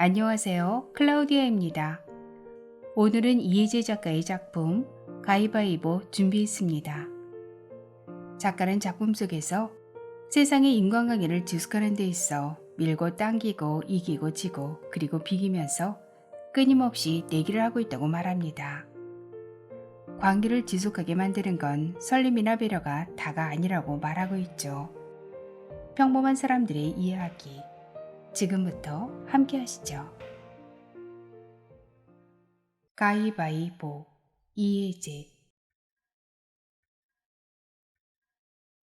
안녕하세요. 클라우디아입니다. 오늘은 이혜재 작가의 작품 가위바위보 준비했습니다. 작가는 작품 속에서 세상의 인간관계를 지속하는 데 있어 밀고 당기고 이기고 지고 그리고 비기면서 끊임없이 내기를 하고 있다고 말합니다. 관계를 지속하게 만드는 건 설렘이나 배려가 다가 아니라고 말하고 있죠. 평범한 사람들의 이야기. 지금부터 함께 하시죠. 가위바위보 이혜재.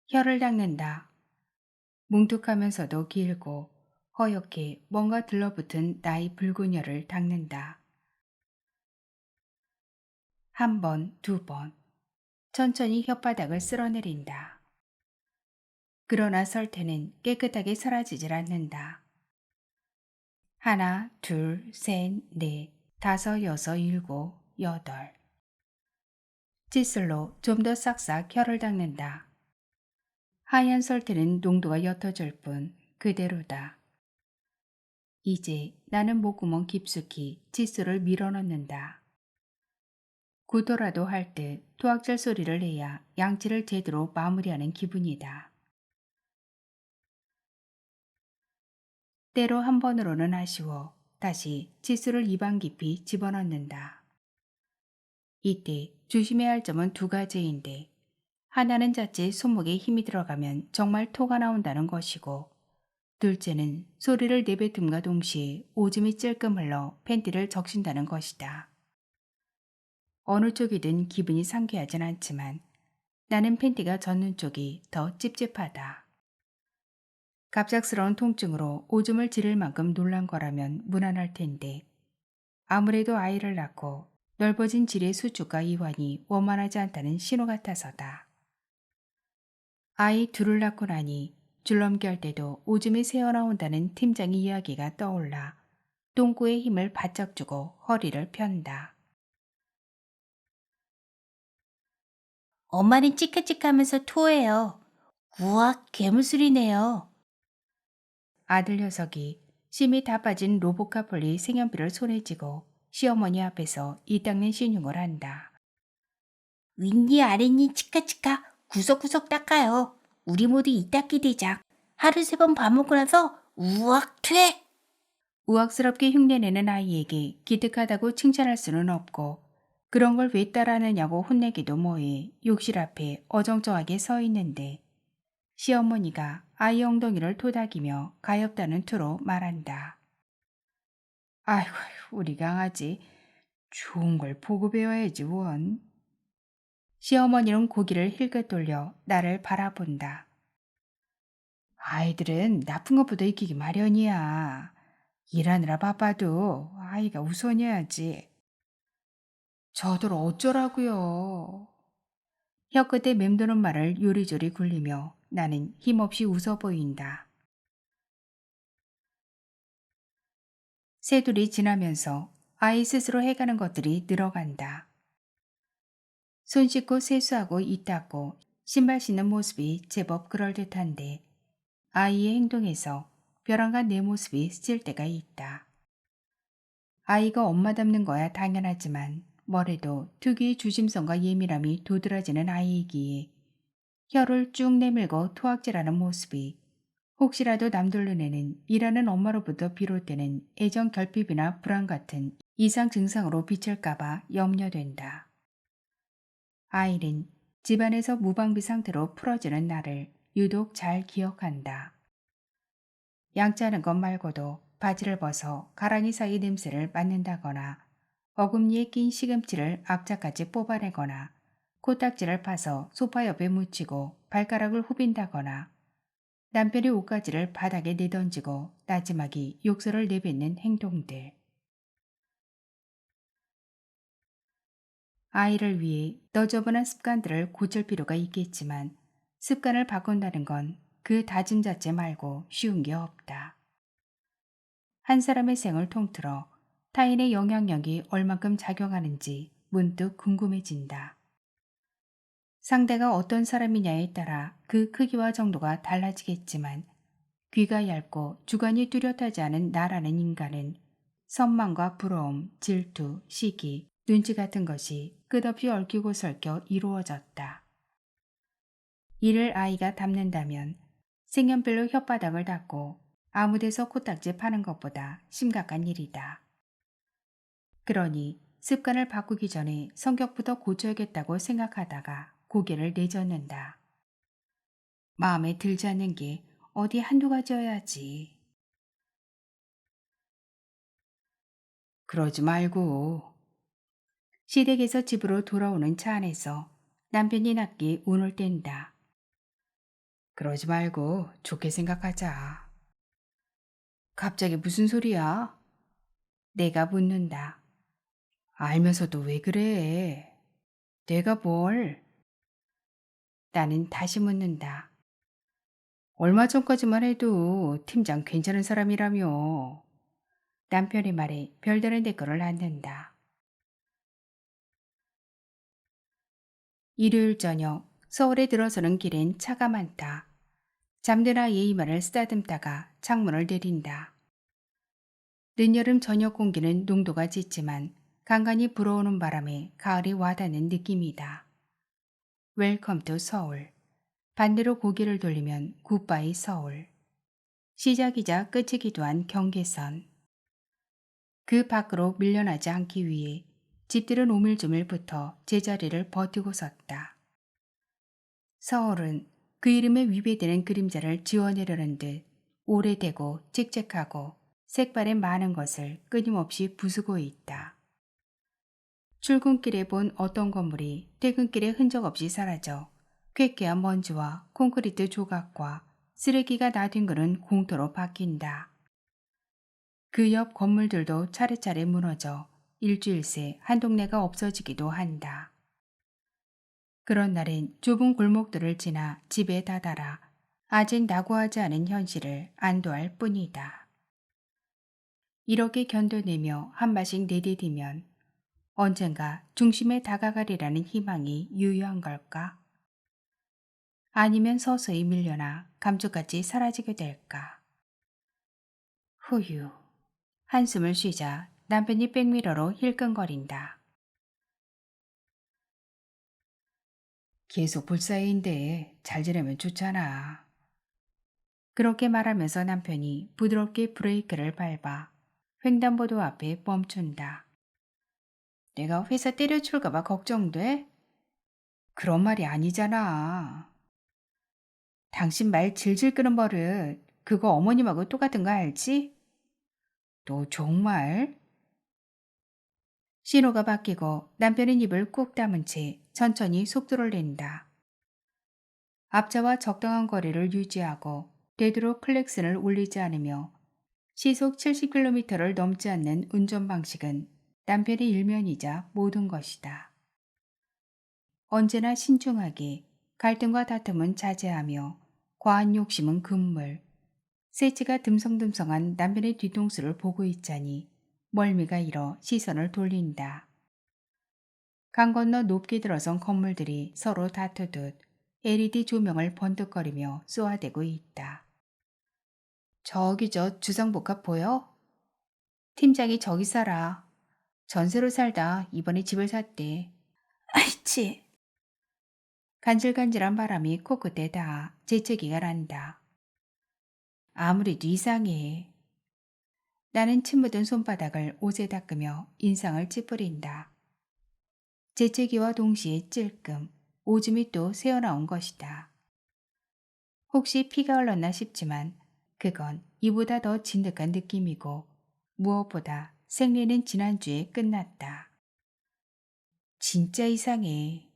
혀를 닦는다. 뭉툭하면서도 길고 허옇게 뭔가 들러붙은 나의 붉은 혀를 닦는다. 한 번, 두 번. 천천히 혓바닥을 쓸어내린다. 그러나 설태는 깨끗하게 사라지질 않는다. 하나, 둘, 셋, 넷, 다섯, 여섯, 일곱, 여덟. 칫솔로 좀 더 싹싹 혀를 닦는다. 하얀 설태는 농도가 옅어질 뿐 그대로다. 이제 나는 목구멍 깊숙이 칫솔을 밀어넣는다. 구더라도 할 듯 토악질 소리를 내야 양치를 제대로 마무리하는 기분이다. 때로 한 번으로는 아쉬워 다시 칫솔을 입안 깊이 집어넣는다. 이때 조심해야 할 점은 두 가지인데 하나는 자칫 손목에 힘이 들어가면 정말 토가 나온다는 것이고 둘째는 소리를 내뱉음과 동시에 오줌이 찔끔 흘러 팬티를 적신다는 것이다. 어느 쪽이든 기분이 상쾌하진 않지만 나는 팬티가 젖는 쪽이 더 찝찝하다. 갑작스러운 통증으로 오줌을 지를 만큼 놀란 거라면 무난할 텐데 아무래도 아이를 낳고 넓어진 질의 수축과 이완이 원만하지 않다는 신호 같아서다. 아이 둘을 낳고 나니 줄넘기할 때도 오줌이 새어나온다는 팀장의 이야기가 떠올라 똥꼬에 힘을 바짝 주고 허리를 편다. 엄마는 찌긋찌긋하면서 토해요. 우악, 괴물소리네요. 아들 녀석이 심이 다 빠진 로보카폴리 색연필을 손에 쥐고 시어머니 앞에서 이 닦는 신용을 한다. 윗니 아랫니 치카치카 구석구석 닦아요. 우리 모두 이 닦기 대장. 하루 3번 밥 먹고 나서 우악 퇴! 우악스럽게 흉내내는 아이에게 기특하다고 칭찬할 수는 없고 그런 걸 왜 따라하느냐고 혼내기도 뭐해 욕실 앞에 어정쩡하게 서 있는데 시어머니가 아이 엉덩이를 토닥이며 가엾다는 투로 말한다. 아이고 우리 강아지 좋은 걸 보고 배워야지 원. 시어머니는 고개를 힐끗 돌려 나를 바라본다. 아이들은 나쁜 것보다 이기기 마련이야. 일하느라 바빠도 아이가 우선이어야지. 저들 어쩌라고요. 혀끝에 맴도는 말을 요리조리 굴리며 나는 힘없이 웃어 보인다. 새들이 지나면서 아이 스스로 해가는 것들이 늘어간다. 손 씻고 세수하고 이 닦고 신발 신는 모습이 제법 그럴듯한데 아이의 행동에서 벼랑간 내 모습이 스칠 때가 있다. 아이가 엄마 닮는 거야 당연하지만 뭐래도 특유의 주심성과 예민함이 도드라지는 아이이기에 혀를 쭉 내밀고 토악질하는 모습이 혹시라도 남들 눈에는 일하는 엄마로부터 비롯되는 애정 결핍이나 불안 같은 이상 증상으로 비칠까봐 염려된다. 아이는 집안에서 무방비 상태로 풀어지는 나를 유독 잘 기억한다. 양치하는 것 말고도 바지를 벗어 가랑이 사이 냄새를 맡는다거나 어금니에 낀 시금치를 앞자까지 뽑아내거나 코딱지를 파서 소파 옆에 묻히고 발가락을 후빈다거나 남편의 옷가지를 바닥에 내던지고 나지막이 욕설을 내뱉는 행동들. 아이를 위해 너저분한 습관들을 고칠 필요가 있겠지만 습관을 바꾼다는 건 그 다짐 자체 말고 쉬운 게 없다. 한 사람의 생을 통틀어 타인의 영향력이 얼만큼 작용하는지 문득 궁금해진다. 상대가 어떤 사람이냐에 따라 그 크기와 정도가 달라지겠지만 귀가 얇고 주관이 뚜렷하지 않은 나라는 인간은 선망과 부러움, 질투, 시기, 눈치 같은 것이 끝없이 얽히고 설켜 이루어졌다. 이를 아이가 담는다면 색연필로 혓바닥을 닦고 아무데서 코딱지 파는 것보다 심각한 일이다. 그러니 습관을 바꾸기 전에 성격부터 고쳐야겠다고 생각하다가 고개를 내젓는다. 마음에 들지 않는 게 어디 한두 가지여야지. 그러지 말고. 시댁에서 집으로 돌아오는 차 안에서 남편이 낮게 운을 뗀다. 그러지 말고 좋게 생각하자. 갑자기 무슨 소리야? 내가 묻는다. 알면서도 왜 그래? 내가 뭘? 나는 다시 묻는다. 얼마 전까지만 해도 팀장 괜찮은 사람이라며. 남편의 말에 별다른 댓글을 낳는다. 일요일 저녁 서울에 들어서는 길엔 차가 많다. 잠든 아이의 이마를 쓰다듬다가 창문을 내린다. 늦여름 저녁 공기는 농도가 짙지만 간간히 불어오는 바람에 가을이 와닿는 느낌이다. 웰컴 투 서울. 반대로 고개를 돌리면 굿바이 서울. 시작이자 끝이기도 한 경계선. 그 밖으로 밀려나지 않기 위해 집들은 오밀조밀부터 제자리를 버티고 섰다. 서울은 그 이름에 위배되는 그림자를 지워내려는 듯 오래되고 칙칙하고 색발의 많은 것을 끊임없이 부수고 있다. 출근길에 본 어떤 건물이 퇴근길에 흔적 없이 사라져 쾌쾌한 먼지와 콘크리트 조각과 쓰레기가 나뒹구는 공터로 바뀐다. 그 옆 건물들도 차례차례 무너져 일주일 새 한 동네가 없어지기도 한다. 그런 날엔 좁은 골목들을 지나 집에 다다라 아직 낙오하지 않은 현실을 안도할 뿐이다. 이렇게 견뎌내며 한 발씩 내디디면 언젠가 중심에 다가가리라는 희망이 유효한 걸까? 아니면 서서히 밀려나 감쪽같이 사라지게 될까? 후유. 한숨을 쉬자 남편이 백미러로 힐끔거린다. 계속 불사의인데 잘 지내면 좋잖아. 그렇게 말하면서 남편이 부드럽게 브레이크를 밟아 횡단보도 앞에 멈춘다. 내가 회사 때려칠까봐 걱정돼? 그런 말이 아니잖아. 당신 말 질질 끄는 버릇 그거 어머님하고 똑같은 거 알지? 너 정말? 신호가 바뀌고 남편은 입을 꾹 다문 채 천천히 속도를 낸다. 앞차와 적당한 거리를 유지하고 되도록 클렉슨을 울리지 않으며 시속 70km를 넘지 않는 운전 방식은 남편의 일면이자 모든 것이다. 언제나 신중하게 갈등과 다툼은 자제하며 과한 욕심은 금물. 새치가 듬성듬성한 남편의 뒤통수를 보고 있자니 멀미가 일어 시선을 돌린다. 강 건너 높게 들어선 건물들이 서로 다투듯 LED 조명을 번득거리며 쏘아대고 있다. 저기 저 주상복합 보여? 팀장이 저기 살아. 전세로 살다 이번에 집을 샀대. 아이치. 간질간질한 바람이 코끝에 닿아 재채기가 난다. 아무래도 이상해. 나는 침 묻은 손바닥을 옷에 닦으며 인상을 찌푸린다. 재채기와 동시에 찔끔 오줌이 또 새어나온 것이다. 혹시 피가 흘렀나 싶지만 그건 이보다 더 진득한 느낌이고 무엇보다 생리는 지난주에 끝났다. 진짜 이상해.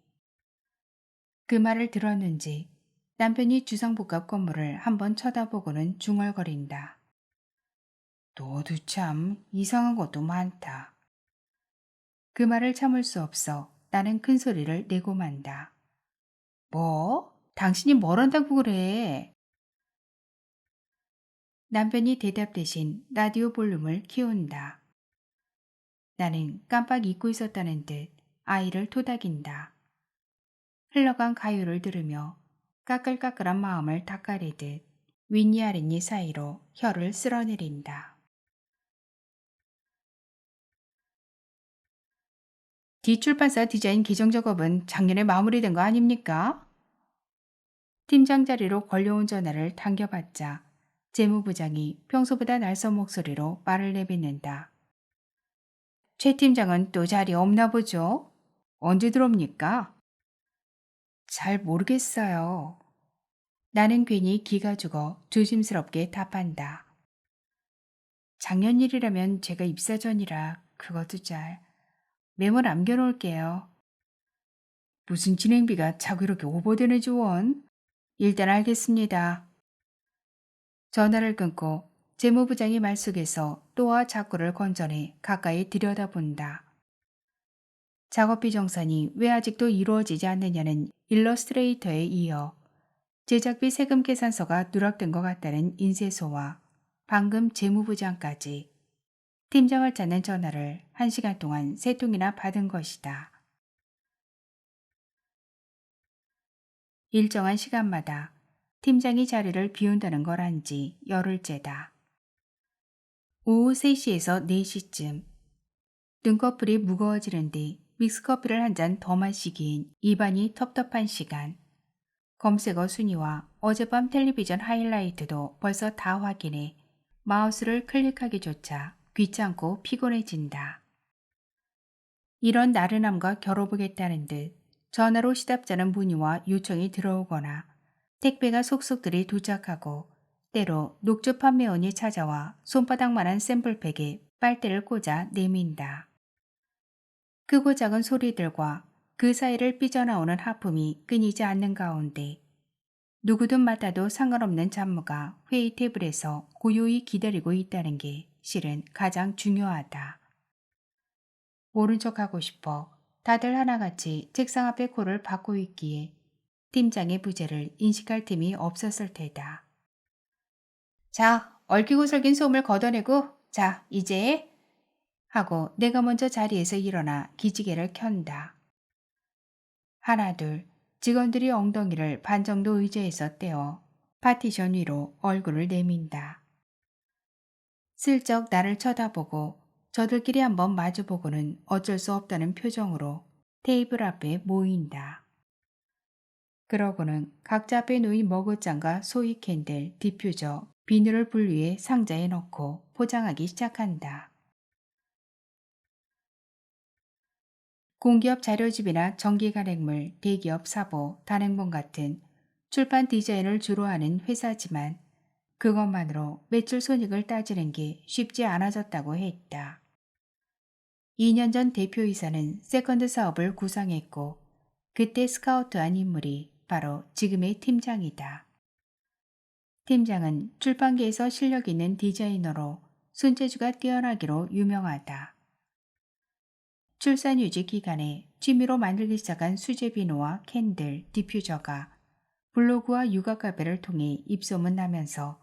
그 말을 들었는지 남편이 주상복합 건물을 한번 쳐다보고는 중얼거린다. 너도 참 이상한 것도 많다. 그 말을 참을 수 없어 나는 큰 소리를 내고 만다. 뭐? 당신이 뭘 한다고 그래? 남편이 대답 대신 라디오 볼륨을 키운다. 나는 깜빡 잊고 있었다는 듯 아이를 토닥인다. 흘러간 가요를 들으며 까끌까끌한 마음을 닦아내듯 윗니 아랫니 사이로 혀를 쓸어내린다. 뒷출판사 디자인 개정 작업은 작년에 마무리된 거 아닙니까? 팀장 자리로 걸려온 전화를 당겨받자 재무부장이 평소보다 날선 목소리로 말을 내뱉는다. 최 팀장은 또 자리 없나 보죠? 언제 들어옵니까? 잘 모르겠어요. 나는 괜히 기가 죽어 조심스럽게 답한다. 작년 일이라면 제가 입사 전이라 그것도 잘 메모 남겨놓을게요. 무슨 진행비가 자꾸 이렇게 오버되는 지원? 일단 알겠습니다. 전화를 끊고 재무부장이 말 속에서 또와 자꾸를 건져내 가까이 들여다본다. 작업비 정산이 왜 아직도 이루어지지 않느냐는 일러스트레이터에 이어 제작비 세금 계산서가 누락된 것 같다는 인쇄소와 방금 재무부장까지 팀장을 찾는 전화를 1시간 동안 3통이나 받은 것이다. 일정한 시간마다 팀장이 자리를 비운다는 걸 안 지 열흘째다. 오후 3시에서 4시쯤 눈꺼풀이 무거워지는데 믹스커피를 한 잔 더 마시기엔 입안이 텁텁한 시간. 검색어 순위와 어젯밤 텔레비전 하이라이트도 벌써 다 확인해 마우스를 클릭하기조차 귀찮고 피곤해진다. 이런 나른함과 겨뤄보겠다는 듯 전화로 시답잖은 문의와 요청이 들어오거나 택배가 속속들이 도착하고 때로 녹조 판매원이 찾아와 손바닥만한 샘플팩에 빨대를 꽂아 내민다. 크고 작은 소리들과 그 사이를 삐져나오는 하품이 끊이지 않는 가운데 누구든 맡아도 상관없는 잡무가 회의 테이블에서 고요히 기다리고 있다는 게 실은 가장 중요하다. 모른 척하고 싶어 다들 하나같이 책상 앞에 코를 박고 있기에 팀장의 부재를 인식할 틈이 없었을 테다. 자, 얽히고 설긴 소음을 걷어내고 자, 이제 하고 내가 먼저 자리에서 일어나 기지개를 켠다. 하나 둘 직원들이 엉덩이를 반 정도 의자에서 떼어 파티션 위로 얼굴을 내민다. 슬쩍 나를 쳐다보고 저들끼리 한번 마주보고는 어쩔 수 없다는 표정으로 테이블 앞에 모인다. 그러고는 각자 앞에 놓인 머그잔과 소이 캔들, 디퓨저, 비누를 분리해 상자에 넣고 포장하기 시작한다. 공기업 자료집이나 전기간행물, 대기업 사보, 단행본 같은 출판 디자인을 주로 하는 회사지만 그것만으로 매출 손익을 따지는 게 쉽지 않아졌다고 했다. 2년 전 대표이사는 세컨드 사업을 구상했고 그때 스카우트한 인물이 바로 지금의 팀장이다. 팀장은 출판계에서 실력 있는 디자이너로 손재주가 뛰어나기로 유명하다. 출산 유지 기간에 취미로 만들기 시작한 수제 비누와 캔들, 디퓨저가 블로그와 육아 카페를 통해 입소문 나면서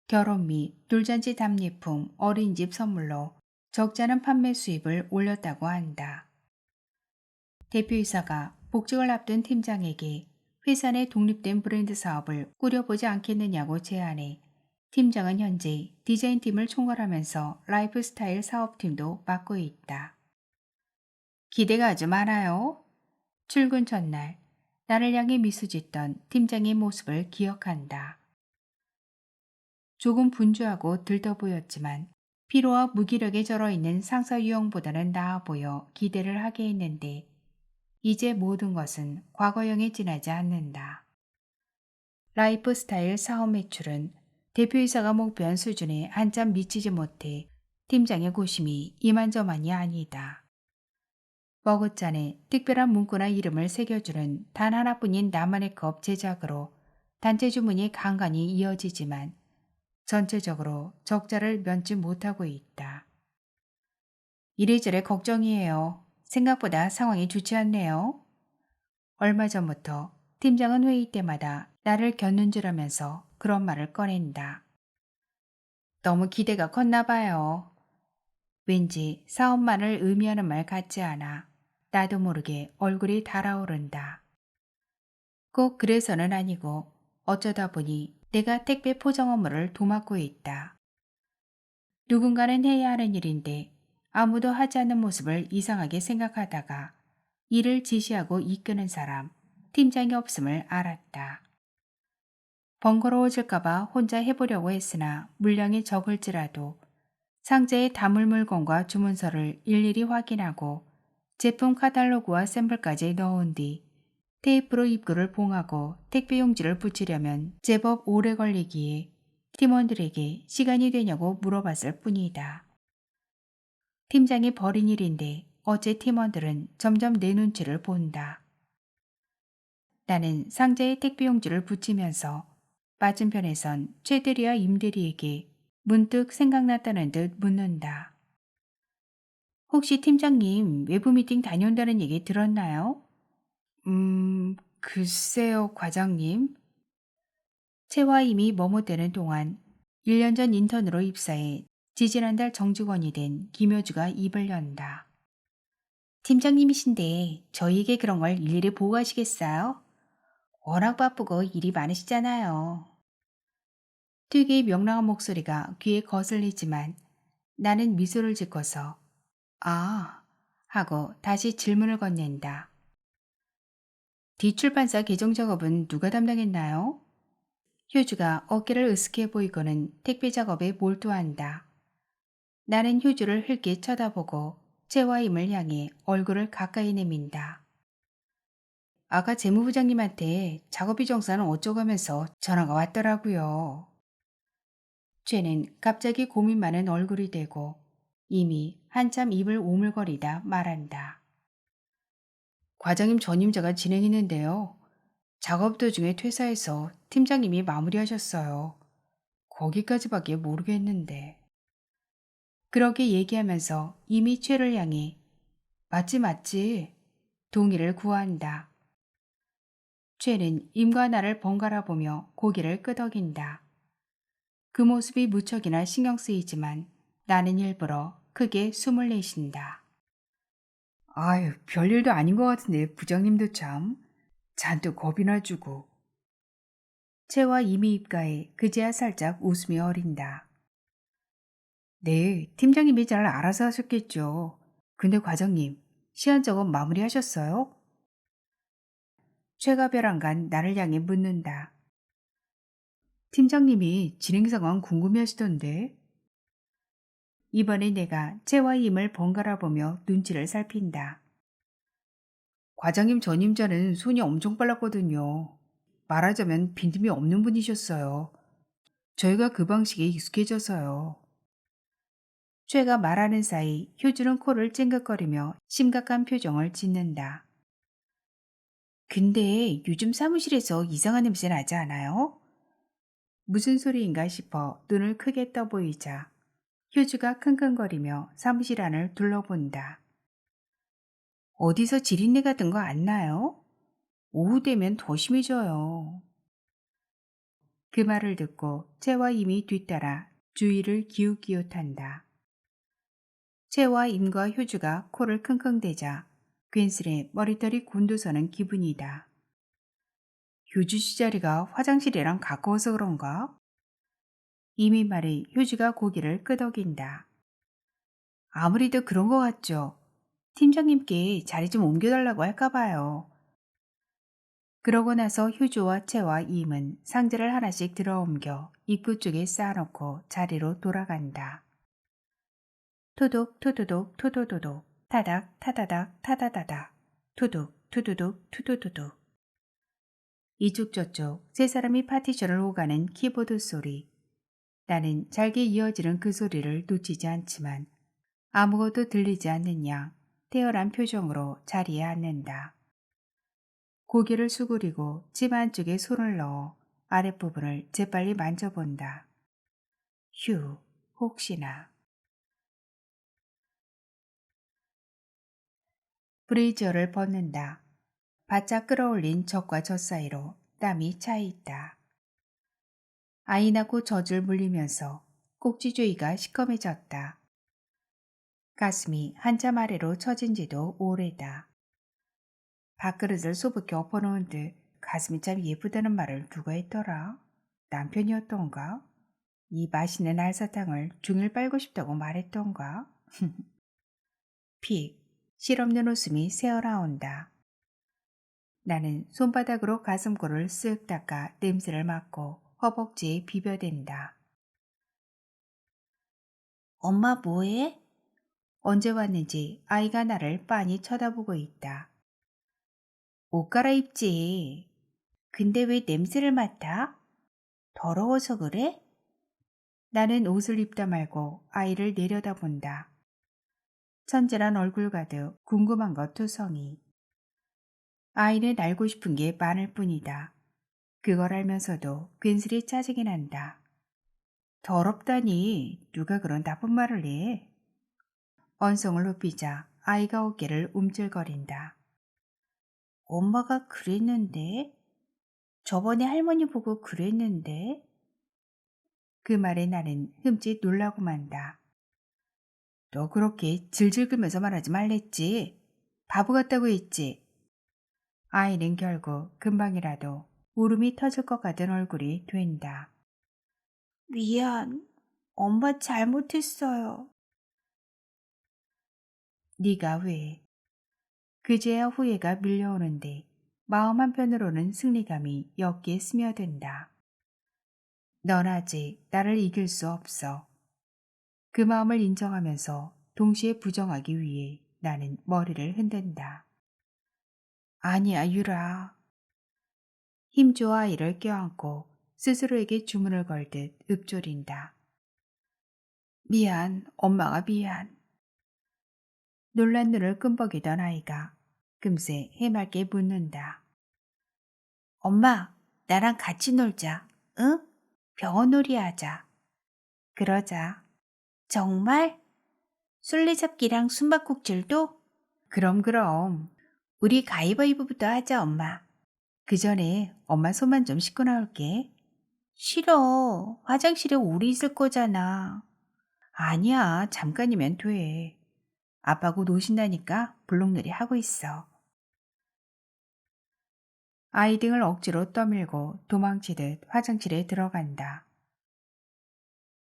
결혼 및 돌잔치 답례품, 어린이집 선물로 적지 않은 판매 수입을 올렸다고 한다. 대표이사가 복직을 앞둔 팀장에게 회사 내 독립된 브랜드 사업을 꾸려보지 않겠느냐고 제안해 팀장은 현재 디자인팀을 총괄하면서 라이프스타일 사업팀도 맡고 있다. 기대가 아주 많아요. 출근 전날 나를 향해 미소 짓던 팀장의 모습을 기억한다. 조금 분주하고 들떠 보였지만 피로와 무기력에 절어있는 상사 유형보다는 나아 보여 기대를 하게 했는데 이제 모든 것은 과거형에 지나지 않는다. 라이프 스타일 사업 매출은 대표이사가 목표한 수준에 한참 미치지 못해 팀장의 고심이 이만저만이 아니다. 머그잔에 특별한 문구나 이름을 새겨주는 단 하나뿐인 나만의 컵 제작으로 단체 주문이 간간히 이어지지만 전체적으로 적자를 면치 못하고 있다. 이래저래 걱정이에요. 생각보다 상황이 좋지 않네요. 얼마 전부터 팀장은 회의 때마다 나를 겨눈 줄 알면서 그런 말을 꺼낸다. 너무 기대가 컸나 봐요. 왠지 사업만을 의미하는 말 같지 않아 나도 모르게 얼굴이 달아오른다. 꼭 그래서는 아니고 어쩌다 보니 내가 택배 포장 업무를 도맡고 있다. 누군가는 해야 하는 일인데 아무도 하지 않는 모습을 이상하게 생각하다가 일을 지시하고 이끄는 사람, 팀장이 없음을 알았다. 번거로워질까봐 혼자 해보려고 했으나 물량이 적을지라도 상자에 담을 물건과 주문서를 일일이 확인하고 제품 카탈로그와 샘플까지 넣은 뒤 테이프로 입구를 봉하고 택배 용지를 붙이려면 제법 오래 걸리기에 팀원들에게 시간이 되냐고 물어봤을 뿐이다. 팀장이 벌인 일인데 어째 팀원들은 점점 내 눈치를 본다. 나는 상자에 택배 용지를 붙이면서 맞은편에선 최대리와 임대리에게 문득 생각났다는 듯 묻는다. 혹시 팀장님 외부 미팅 다녀온다는 얘기 들었나요? 글쎄요, 과장님. 채와 이미 머뭇대는 동안 1년 전 인턴으로 입사해 지지난달 정직원이 된 김효주가 입을 연다. 팀장님이신데 저희에게 그런 걸 일일이 보고하시겠어요? 워낙 바쁘고 일이 많으시잖아요. 되게 명랑한 목소리가 귀에 거슬리지만 나는 미소를 짓고서 아 하고 다시 질문을 건넨다. 뒷출판사 개정 작업은 누가 담당했나요? 효주가 어깨를 으스게 보이고는 택배 작업에 몰두한다. 나는 효주를 흘게 쳐다보고 채와 임을 향해 얼굴을 가까이 내민다. 아까 재무부장님한테 작업비 정산은 어쩌고 하면서 전화가 왔더라고요. 쟤는 갑자기 고민 많은 얼굴이 되고 이미 한참 입을 오물거리다 말한다. 과장님 전임자가 진행했는데요. 작업 도중에 퇴사해서 팀장님이 마무리하셨어요. 거기까지밖에 모르겠는데. 그렇게 얘기하면서 이미 최를 향해 맞지 맞지 동의를 구한다. 최는 임과 나를 번갈아 보며 고개를 끄덕인다. 그 모습이 무척이나 신경 쓰이지만 나는 일부러 크게 숨을 내쉰다. 아유, 별일도 아닌 것 같은데 부장님도 참 잔뜩 겁이나 주고. 채와 이미 입가에 그제야 살짝 웃음이 어린다. 네, 팀장님이 잘 알아서 하셨겠죠. 근데 과장님, 시한 작업 마무리하셨어요? 최가 벼랑간 나를 향해 묻는다. 팀장님이 진행 상황 궁금해하시던데. 이번에 내가 채와 임을 번갈아 보며 눈치를 살핀다. 과장님 전임자는 손이 엄청 빨랐거든요. 말하자면 빈틈이 없는 분이셨어요. 저희가 그 방식에 익숙해져서요. 최가 말하는 사이 효주는 코를 찡긋거리며 심각한 표정을 짓는다. 근데 요즘 사무실에서 이상한 냄새 나지 않아요? 무슨 소리인가 싶어 눈을 크게 떠보이자 효주가 킁킁거리며 사무실 안을 둘러본다. 어디서 지린내 같은 거 안 나요? 오후 되면 더 심해져요. 그 말을 듣고 채와 임이 뒤따라 주의를 기웃기웃한다. 채와 임과 효주가 코를 킁킁대자 괜스레 머리털이 곤두서는 기분이다. 효주 씨 자리가 화장실이랑 가까워서 그런가? 임이 말에 효주가 고개를 끄덕인다. 아무리도 그런 것 같죠. 팀장님께 자리 좀 옮겨달라고 할까 봐요. 그러고 나서 효주와 채와 임은 상자를 하나씩 들어옮겨 입구 쪽에 쌓아놓고 자리로 돌아간다. 토독 토도독 토도도독 타닥 타다닥 타다다닥 투둑 투두둑 투두두둑. 이쪽 저쪽 세 사람이 파티션을 오가는 키보드 소리. 나는 잘게 이어지는 그 소리를 놓치지 않지만 아무것도 들리지 않는 양 태열한 표정으로 자리에 앉는다. 고개를 수그리고 집 안쪽에 손을 넣어 아랫부분을 재빨리 만져본다. 휴, 혹시나. 브레이저를 벗는다. 바짝 끌어올린 젖과 젖 사이로 땀이 차있다. 아이 낳고 젖을 물리면서 꼭지주위가 시커매졌다. 가슴이 한참 아래로 처진 지도 오래다. 밥그릇을 소복히 엎어놓은 듯 가슴이 참 예쁘다는 말을 누가 했더라? 남편이었던가? 이 맛있는 알사탕을 종일 빨고 싶다고 말했던가? 픽, 실없는 웃음이 새어나온다. 나는 손바닥으로 가슴골을 쓱 닦아 냄새를 맡고 허벅지에 비벼댄다. 엄마 뭐해? 언제 왔는지 아이가 나를 빤히 쳐다보고 있다. 옷 갈아입지. 근데 왜 냄새를 맡아? 더러워서 그래? 나는 옷을 입다 말고 아이를 내려다본다. 천재란 얼굴 가득 궁금한 것 투성이. 아이는 알고 싶은 게 많을 뿐이다. 그걸 알면서도 괜스레 짜증이 난다. 더럽다니 누가 그런 나쁜 말을 해. 언성을 높이자 아이가 어깨를 움찔거린다. 엄마가 그랬는데? 저번에 할머니 보고 그랬는데? 그 말에 나는 흠칫 놀라고 만다. 너 그렇게 질질 끌면서 말하지 말랬지. 바보 같다고 했지. 아이는 결국 금방이라도 울음이 터질 것 같은 얼굴이 된다. 미안. 엄마 잘못했어요. 네가 왜? 그제야 후회가 밀려오는데 마음 한편으로는 승리감이 옅게 스며든다. 넌 아직 나를 이길 수 없어. 그 마음을 인정하면서 동시에 부정하기 위해 나는 머리를 흔든다. 아니야, 유라. 힘줘 아이를 껴안고 스스로에게 주문을 걸듯 읊조린다. 미안, 엄마가 미안. 놀란 눈을 끔벅이던 아이가 금세 해맑게 묻는다. 엄마, 나랑 같이 놀자. 응? 병원놀이 하자. 그러자. 정말? 술래잡기랑 숨바꼭질도? 그럼. 우리 가위바위보부터 하자, 엄마. 그 전에 엄마 손만 좀 씻고 나올게. 싫어. 화장실에 오래 있을 거잖아. 아니야, 잠깐이면 돼. 아빠 곧 오신다니까 블록놀이 하고 있어. 아이 등을 억지로 떠밀고 도망치듯 화장실에 들어간다.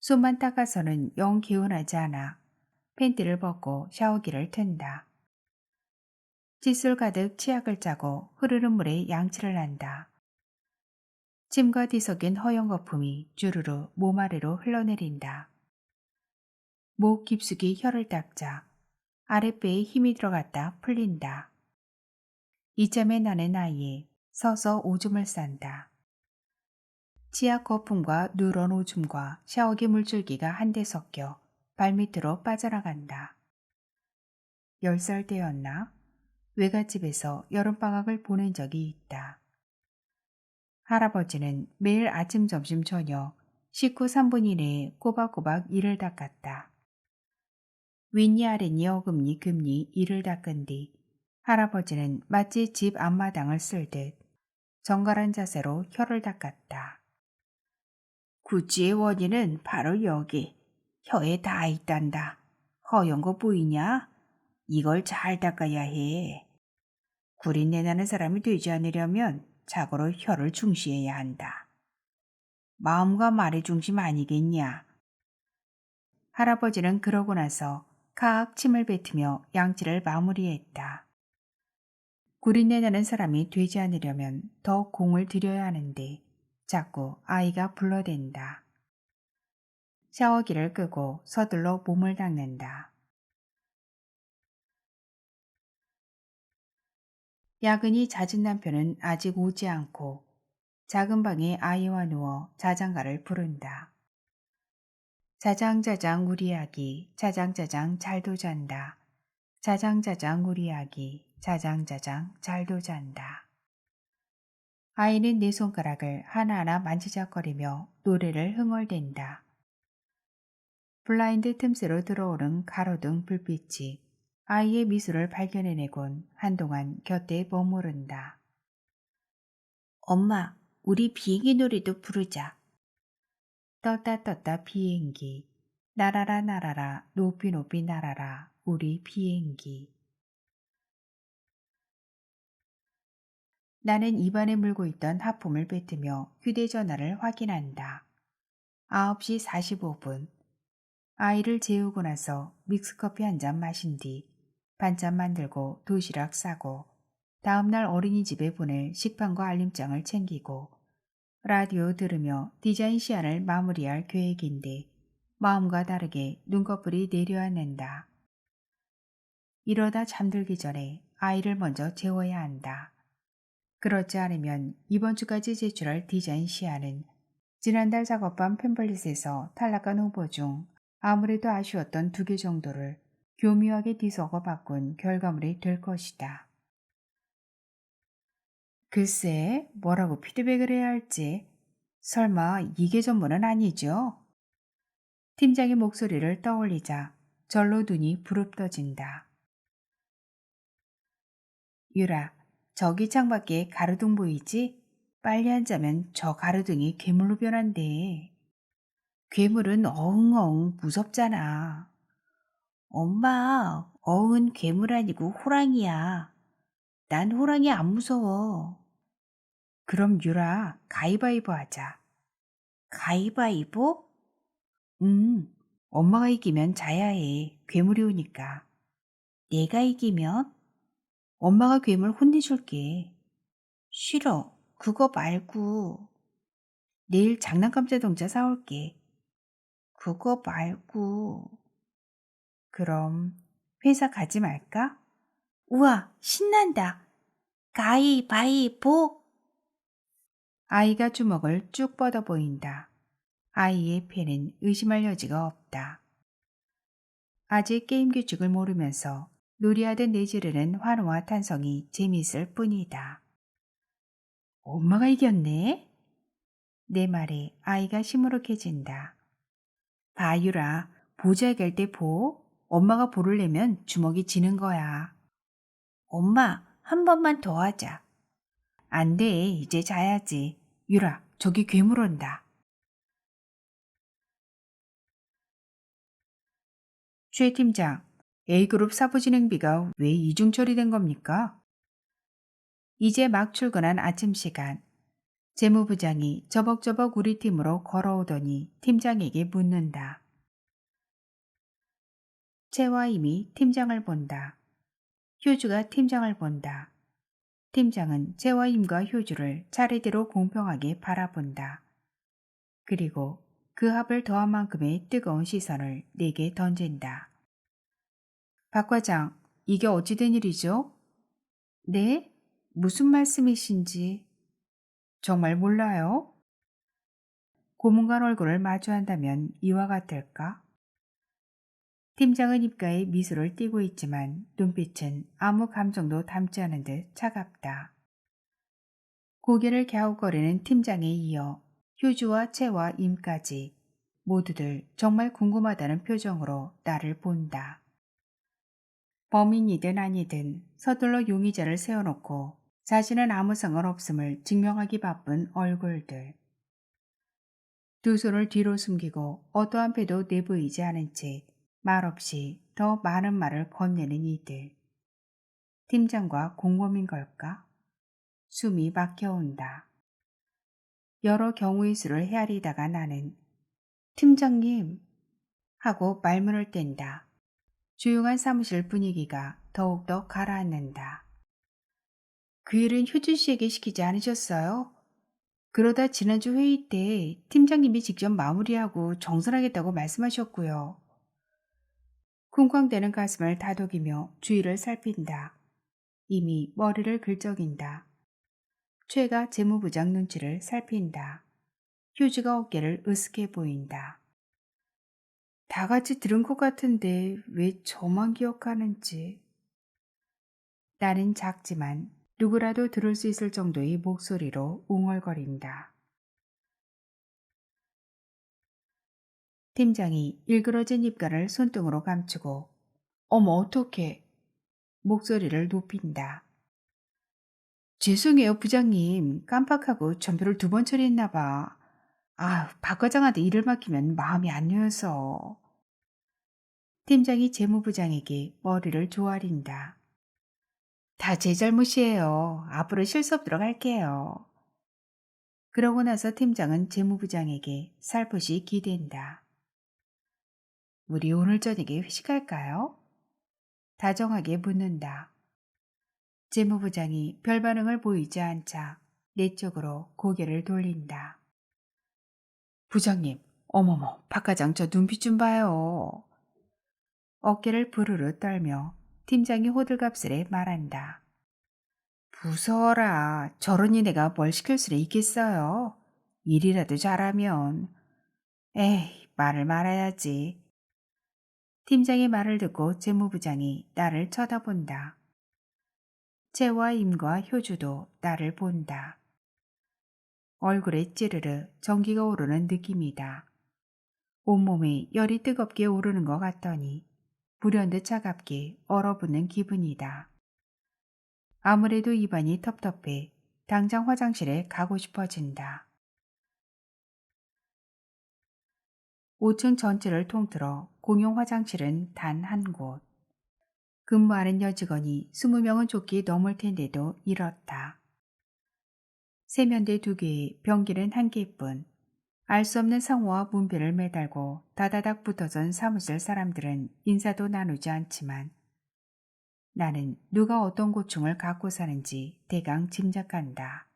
손만 닦아서는 영 개운하지 않아 팬티를 벗고 샤워기를 튼다. 칫솔 가득 치약을 짜고 흐르는 물에 양치를 한다. 침과 뒤섞인 허연 거품이 주르르 몸 아래로 흘러내린다. 목 깊숙이 혀를 닦자 아랫배에 힘이 들어갔다 풀린다. 이참에 나는 아이에 서서 오줌을 싼다. 치약 거품과 누런 오줌과 샤워기 물줄기가 한데 섞여 발밑으로 빠져나간다. 10살 때였나? 외갓집에서 여름방학을 보낸 적이 있다. 할아버지는 매일 아침 점심 저녁 식후 3분 이내에 꼬박꼬박 이를 닦았다. 윗니 아랫니 어금니 금니 이를 닦은 뒤 할아버지는 마치 집 앞마당을 쓸듯 정갈한 자세로 혀를 닦았다. 구찌의 원인은 바로 여기 혀에 다 있단다. 허연 거 보이냐? 이걸 잘 닦아야 해. 구린내 나는 사람이 되지 않으려면 자고로 혀를 중시해야 한다. 마음과 말의 중심 아니겠냐? 할아버지는 그러고 나서 가악 침을 뱉으며 양치를 마무리했다. 구린내 나는 사람이 되지 않으려면 더 공을 들여야 하는데 자꾸 아이가 불러댄다. 샤워기를 끄고 서둘러 몸을 닦는다. 야근이 잦은 남편은 아직 오지 않고 작은 방에 아이와 누워 자장가를 부른다. 자장자장 우리 아기 자장자장 잘도 잔다. 자장자장 우리 아기 자장자장 잘도 잔다. 아이는 내 손가락을 하나하나 만지작거리며 노래를 흥얼댄다. 블라인드 틈새로 들어오는 가로등 불빛이 아이의 미소를 발견해내곤 한동안 곁에 머무른다. 엄마, 우리 비행기 놀이도 부르자. 떴다 비행기 날아라 날아라 높이 높이 날아라 우리 비행기. 나는 입안에 물고 있던 하품을 뱉으며 휴대전화를 확인한다. 9시 45분. 아이를 재우고 나서 믹스커피 한 잔 마신 뒤 반찬 만들고 도시락 싸고 다음날 어린이집에 보낼 식판과 알림장을 챙기고 라디오 들으며 디자인 시안을 마무리할 계획인데 마음과 다르게 눈꺼풀이 내려앉는다. 이러다 잠들기 전에 아이를 먼저 재워야 한다. 그렇지 않으면 이번 주까지 제출할 디자인 시안은 지난달 작업한 팸플릿에서 탈락한 후보 중 아무래도 아쉬웠던 2개 정도를 교묘하게 뒤섞어 바꾼 결과물이 될 것이다. 글쎄, 뭐라고 피드백을 해야 할지. 설마 이게 전부는 아니죠? 팀장의 목소리를 떠올리자 절로 눈이 부릅떠진다. 유라, 저기 창밖에 가로등 보이지? 빨리 앉으면 저 가로등이 괴물로 변한대. 괴물은 어흥어흥 무섭잖아. 엄마, 어흥은 괴물 아니고 호랑이야. 난 호랑이 안 무서워. 그럼 유라, 가위바위보 하자. 가위바위보? 엄마가 이기면 자야 해. 괴물이 오니까. 내가 이기면? 엄마가 괴물 혼내줄게. 싫어. 그거 말고. 내일 장난감 자동차 사올게. 그거 말고. 그럼 회사 가지 말까? 우와, 신난다. 가위바위보. 아이가 주먹을 쭉 뻗어 보인다. 아이의 패는 의심할 여지가 없다. 아직 게임 규칙을 모르면서 놀이하듯 내지르는 환호와 탄성이 재미있을 뿐이다. 엄마가 이겼네? 내 말에 아이가 시무룩해진다. 바유라, 보자 갤 때 보. 엄마가 볼을 내면 주먹이 지는 거야. 엄마, 한 번만 더 하자. 안 돼, 이제 자야지. 유라, 저기 괴물 온다. 최 팀장, A그룹 사부 진행비가 왜 이중 처리된 겁니까? 이제 막 출근한 아침 시간. 재무부장이 저벅저벅 우리 팀으로 걸어오더니 팀장에게 묻는다. 채와 임이 팀장을 본다. 효주가 팀장을 본다. 팀장은 채와 임과 효주를 차례대로 공평하게 바라본다. 그리고 그 합을 더한 만큼의 뜨거운 시선을 내게 던진다. 박 과장, 이게 어찌된 일이죠? 네? 무슨 말씀이신지 정말 몰라요? 고문관 얼굴을 마주한다면 이와 같을까? 팀장은 입가에 미소를 띠고 있지만 눈빛은 아무 감정도 담지 않은 듯 차갑다. 고개를 갸웃거리는 팀장에 이어 효주와 채와 임까지 모두들 정말 궁금하다는 표정으로 나를 본다. 범인이든 아니든 서둘러 용의자를 세워놓고 자신은 아무 상관없음을 증명하기 바쁜 얼굴들. 두 손을 뒤로 숨기고 어떠한 패도 내보이지 않은 채 말없이 더 많은 말을 건네는 이들. 팀장과 공범인 걸까? 숨이 막혀온다. 여러 경우의 수를 헤아리다가 나는 팀장님 하고 말문을 뗀다. 조용한 사무실 분위기가 더욱더 가라앉는다. 그 일은 효준 씨에게 시키지 않으셨어요? 그러다 지난주 회의 때 팀장님이 직접 마무리하고 정선하겠다고 말씀하셨고요. 쿵쾅대는 가슴을 다독이며 주위를 살핀다. 이미 머리를 긁적인다. 최가 재무부장 눈치를 살핀다. 휴지가 어깨를 으스게 보인다. 다 같이 들은 것 같은데 왜 저만 기억하는지. 나는 작지만 누구라도 들을 수 있을 정도의 목소리로 웅얼거린다. 팀장이 일그러진 입가를 손등으로 감추고 어머 어떡해 목소리를 높인다. 죄송해요 부장님. 깜빡하고 전표를 2번 처리했나 봐. 박 과장한테 일을 맡기면 마음이 안 놓여서. 팀장이 재무부장에게 머리를 조아린다. 다 제 잘못이에요. 앞으로 실수 없도록 할게요. 그러고 나서 팀장은 재무부장에게 살포시 기댄다. 우리 오늘 저녁에 회식할까요? 다정하게 묻는다. 재무부장이 별 반응을 보이지 않자 내 쪽으로 고개를 돌린다. 부장님, 어머머, 박 과장 저 눈빛 좀 봐요. 어깨를 부르르 떨며 팀장이 호들갑스레 말한다. 무서워라. 저러니 내가 뭘 시킬 수는 있겠어요. 일이라도 잘하면. 에이, 말을 말아야지. 팀장의 말을 듣고 재무부장이 나를 쳐다본다. 채와 임과 효주도 나를 본다. 얼굴에 찌르르 전기가 오르는 느낌이다. 온몸에 열이 뜨겁게 오르는 것 같더니 불현듯 차갑게 얼어붙는 기분이다. 아무래도 입안이 텁텁해 당장 화장실에 가고 싶어진다. 5층 전체를 통틀어 공용 화장실은 단 한 곳. 근무하는 여직원이 20명은 좋게 넘을 텐데도 이렇다. 세면대 2개에 변기는 1개뿐. 알 수 없는 상호와 문패를 매달고 다다닥 붙어선 사무실 사람들은 인사도 나누지 않지만 나는 누가 어떤 고충을 갖고 사는지 대강 짐작한다.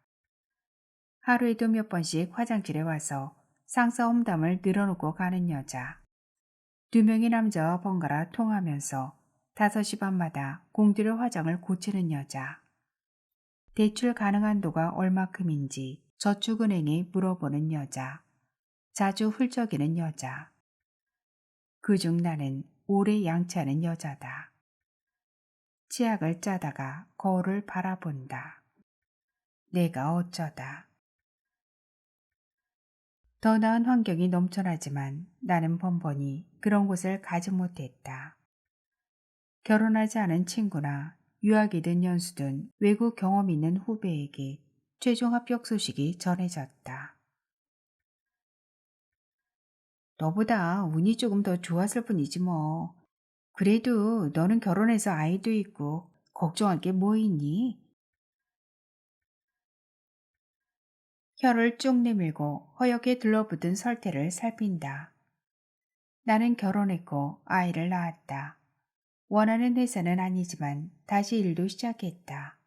하루에도 몇 번씩 화장실에 와서 상사 험담을 늘어놓고 가는 여자. 2명의 남자와 번갈아 통하면서 5시 반마다 공들여 화장을 고치는 여자. 대출 가능 한도가 얼마큼인지 저축은행에 물어보는 여자. 자주 훌쩍이는 여자. 그중 나는 오래 양치하는 여자다. 치약을 짜다가 거울을 바라본다. 내가 어쩌다. 더 나은 환경이 넘쳐나지만 나는 번번이 그런 곳을 가지 못했다. 결혼하지 않은 친구나 유학이든 연수든 외국 경험 있는 후배에게 최종 합격 소식이 전해졌다. 너보다 운이 조금 더 좋았을 뿐이지 뭐. 그래도 너는 결혼해서 아이도 있고 걱정할 게 뭐 있니? 혀를 쭉 내밀고 허옇게 들러붙은 설태를 살핀다. 나는 결혼했고 아이를 낳았다. 원하는 회사는 아니지만 다시 일도 시작했다.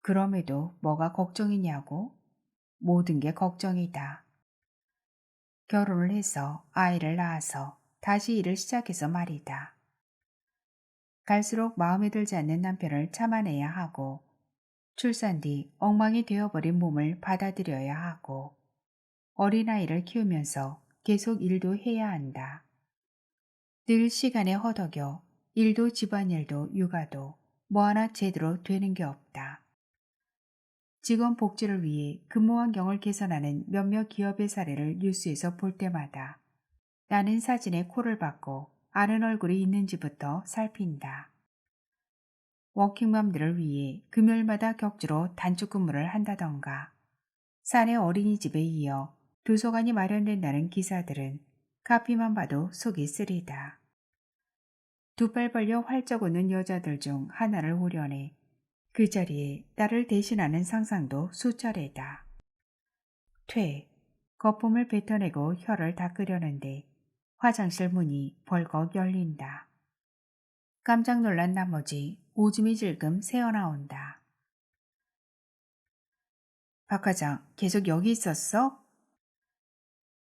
그럼에도 뭐가 걱정이냐고? 모든 게 걱정이다. 결혼을 해서 아이를 낳아서 다시 일을 시작해서 말이다. 갈수록 마음에 들지 않는 남편을 참아내야 하고 출산 뒤 엉망이 되어버린 몸을 받아들여야 하고 어린아이를 키우면서 계속 일도 해야 한다. 늘 시간에 허덕여 일도 집안일도 육아도 뭐 하나 제대로 되는 게 없다. 직원 복지를 위해 근무 환경을 개선하는 몇몇 기업의 사례를 뉴스에서 볼 때마다 나는 사진에 코를 박고 아는 얼굴이 있는지부터 살핀다. 워킹맘들을 위해 금요일마다 격주로 단축 근무를 한다던가 사내 어린이집에 이어 도서관이 마련된다는 기사들은 카피만 봐도 속이 쓰리다. 두 팔 벌려 활짝 웃는 여자들 중 하나를 오려내 그 자리에 나를 대신하는 상상도 수차례다. 퇴, 거품을 뱉어내고 혀를 닦으려는데 화장실 문이 벌컥 열린다. 깜짝 놀란 나머지 오줌이 질끔 새어나온다. 박 과장, 계속 여기 있었어?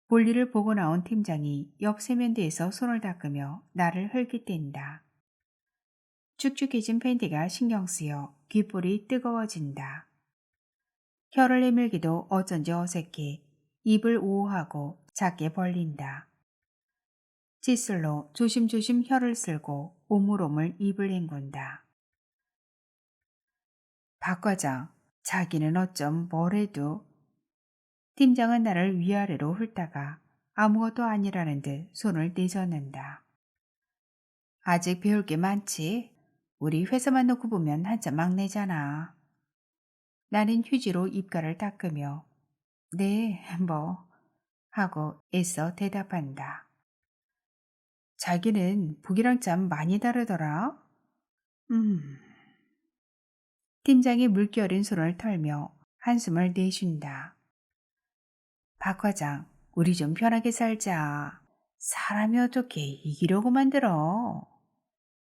볼일을 보고 나온 팀장이 옆 세면대에서 손을 닦으며 나를 흘깃댄다. 축축해진 팬티가 신경 쓰여 귓볼이 뜨거워진다. 혀를 내밀기도 어쩐지 어색해 입을 오호하고 작게 벌린다. 칫솔로 조심조심 혀를 쓸고 오물오물 입을 헹군다. 박 과장, 자기는 어쩜 뭐래도. 팀장은 나를 위아래로 훑다가 아무것도 아니라는 듯 손을 내젓는다. 아직 배울 게 많지? 우리 회사만 놓고 보면 한참 막내잖아. 나는 휴지로 입가를 닦으며 네, 뭐 하고 애써 대답한다. 자기는 북이랑 참 많이 다르더라. 팀장이 물결인 손을 털며 한숨을 내쉰다. 박 과장, 우리 좀 편하게 살자. 사람이 어떻게 이기려고 만들어.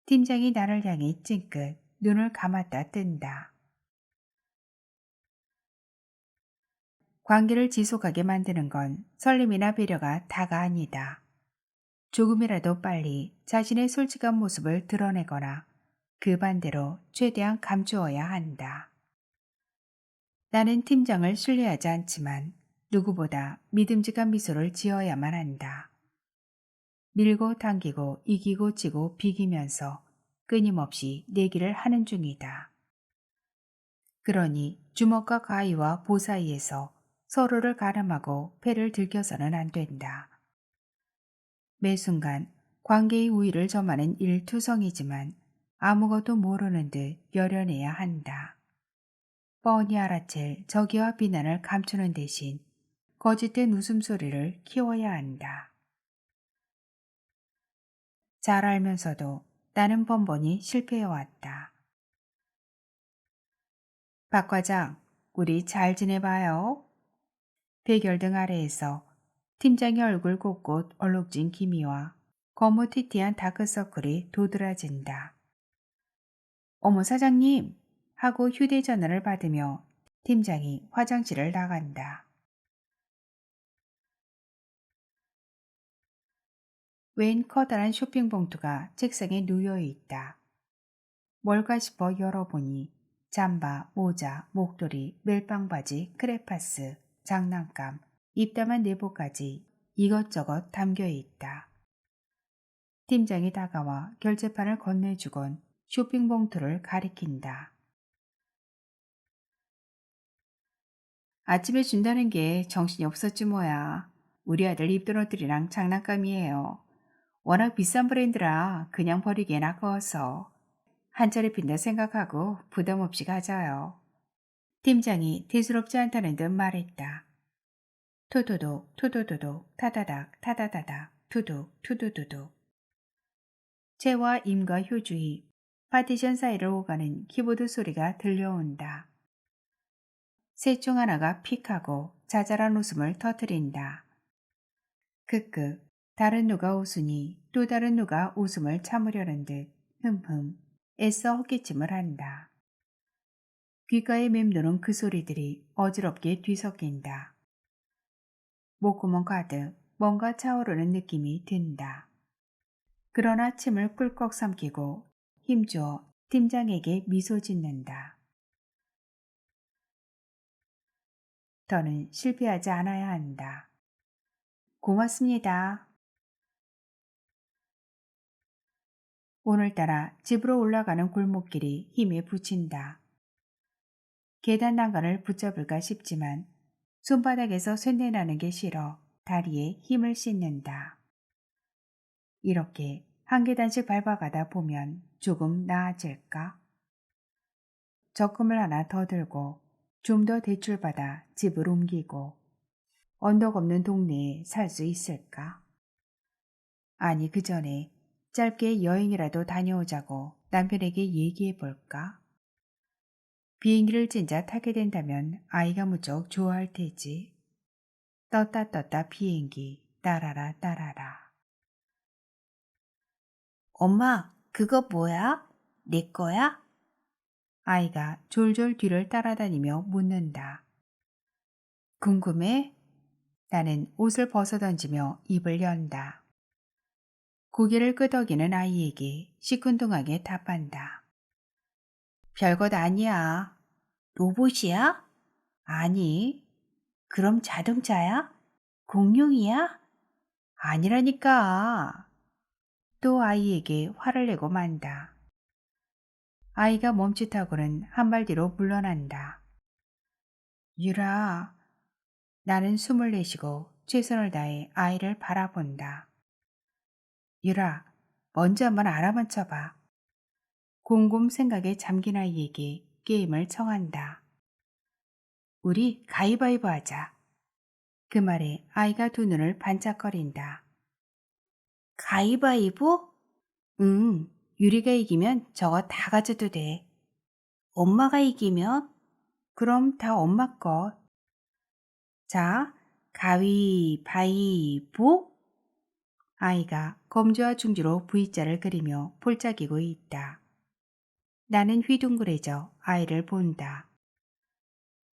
팀장이 나를 향해 찡긋 눈을 감았다 뜬다. 관계를 지속하게 만드는 건 설렘이나 배려가 다가 아니다. 조금이라도 빨리 자신의 솔직한 모습을 드러내거나 그 반대로 최대한 감추어야 한다. 나는 팀장을 신뢰하지 않지만 누구보다 믿음직한 미소를 지어야만 한다. 밀고 당기고 이기고 지고 비기면서 끊임없이 내기를 하는 중이다. 그러니 주먹과 가위와 보 사이에서 서로를 가름하고 패를 들켜서는 안 된다. 매 순간 관계의 우위를 점하는 일투성이지만 아무것도 모르는 듯 열연해야 한다. 뻔히 알아챌 저기와 비난을 감추는 대신 거짓된 웃음소리를 키워야 한다. 잘 알면서도 나는 번번이 실패해왔다. 박 과장, 우리 잘 지내봐요. 대결등 아래에서 팀장의 얼굴 곳곳 얼룩진 기미와 거무튀튀한 다크서클이 도드라진다. 어머 사장님! 하고 휴대전화를 받으며 팀장이 화장실을 나간다. 웬 커다란 쇼핑봉투가 책상에 놓여 있다. 뭘까 싶어 열어보니 잠바, 모자, 목도리, 멜빵바지, 크레파스, 장난감, 입담한 내복까지 이것저것 담겨 있다. 팀장이 다가와 결제판을 건네주곤 쇼핑봉투를 가리킨다. 아침에 준다는 게 정신이 없었지 뭐야. 우리 아들 입던 옷들이랑 장난감이에요. 워낙 비싼 브랜드라 그냥 버리기엔 아까워서 한 차례 빈다 생각하고 부담 없이 가져요. 팀장이 대수롭지 않다는 듯 말했다. 토도독 토도도독 타다닥 타다다닥 투둑 투두두둑. 채와 임과 효주의 파티션 사이를 오가는 키보드 소리가 들려온다. 셋 중 하나가 픽하고 자잘한 웃음을 터뜨린다. 크크, 다른 누가 웃으니 또 다른 누가 웃음을 참으려는 듯 흠흠 애써 헛기침을 한다. 귓가에 맴도는 그 소리들이 어지럽게 뒤섞인다. 목구멍 가득 뭔가 차오르는 느낌이 든다. 그러나 침을 꿀꺽 삼키고 힘주어 팀장에게 미소 짓는다. 더는 실패하지 않아야 한다. 고맙습니다. 오늘따라 집으로 올라가는 골목길이 힘에 부친다. 계단 난간을 붙잡을까 싶지만 손바닥에서 쇳내나는 게 싫어 다리에 힘을 싣는다. 이렇게 한 계단씩 밟아가다 보면 조금 나아질까? 적금을 하나 더 들고 좀 더 대출받아 집을 옮기고 언덕 없는 동네에 살 수 있을까? 아니 그 전에 짧게 여행이라도 다녀오자고 남편에게 얘기해 볼까? 비행기를 진짜 타게 된다면 아이가 무척 좋아할 테지. 떴다 떴다 비행기 따라라 따라라. 엄마, 그거 뭐야? 내 거야? 아이가 졸졸 뒤를 따라다니며 묻는다. 궁금해? 나는 옷을 벗어던지며 입을 연다. 고개를 끄덕이는 아이에게 시큰둥하게 답한다. 별것 아니야. 로봇이야? 아니, 그럼 자동차야? 공룡이야? 아니라니까. 또 아이에게 화를 내고 만다. 아이가 멈칫하고는 한 발 뒤로 물러난다. 유라, 나는 숨을 내쉬고 최선을 다해 아이를 바라본다. 유라, 먼저 한번 알아만 쳐봐. 곰곰 생각에 잠긴 아이에게 게임을 청한다. 우리 가위바위보 하자. 그 말에 아이가 두 눈을 반짝거린다. 가위바위보? 응, 유리가 이기면 저거 다 가져도 돼. 엄마가 이기면? 그럼 다 엄마 것. 자, 가위바위보? 아이가 검지와 중지로 V자를 그리며 폴짝이고 있다. 나는 휘둥그레져 아이를 본다.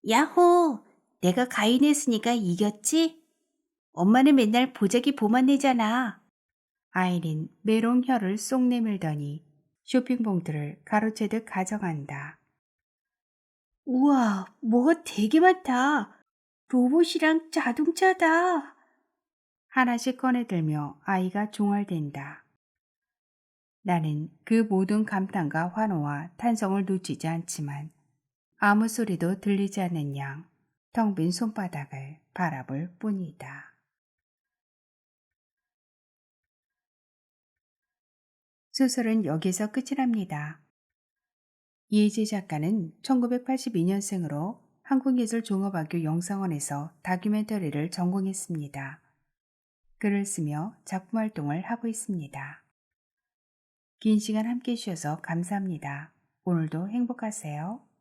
야호! 내가 가윈했으니까 이겼지? 엄마는 맨날 보자기 보만 내잖아. 아이는 메롱 혀를 쏙 내밀더니 쇼핑 봉투를 가로채듯 가져간다. 우와, 뭐가 되게 많다. 로봇이랑 자동차다. 하나씩 꺼내들며 아이가 종알댄다. 나는 그 모든 감탄과 환호와 탄성을 놓치지 않지만 아무 소리도 들리지 않는 양 텅 빈 손바닥을 바라볼 뿐이다. 소설은 여기서 끝이 납니다. 이혜지 작가는 1982년생으로 한국예술종합학교 영상원에서 다큐멘터리를 전공했습니다. 글을 쓰며 작품 활동을 하고 있습니다. 긴 시간 함께 해주셔서 감사합니다. 오늘도 행복하세요.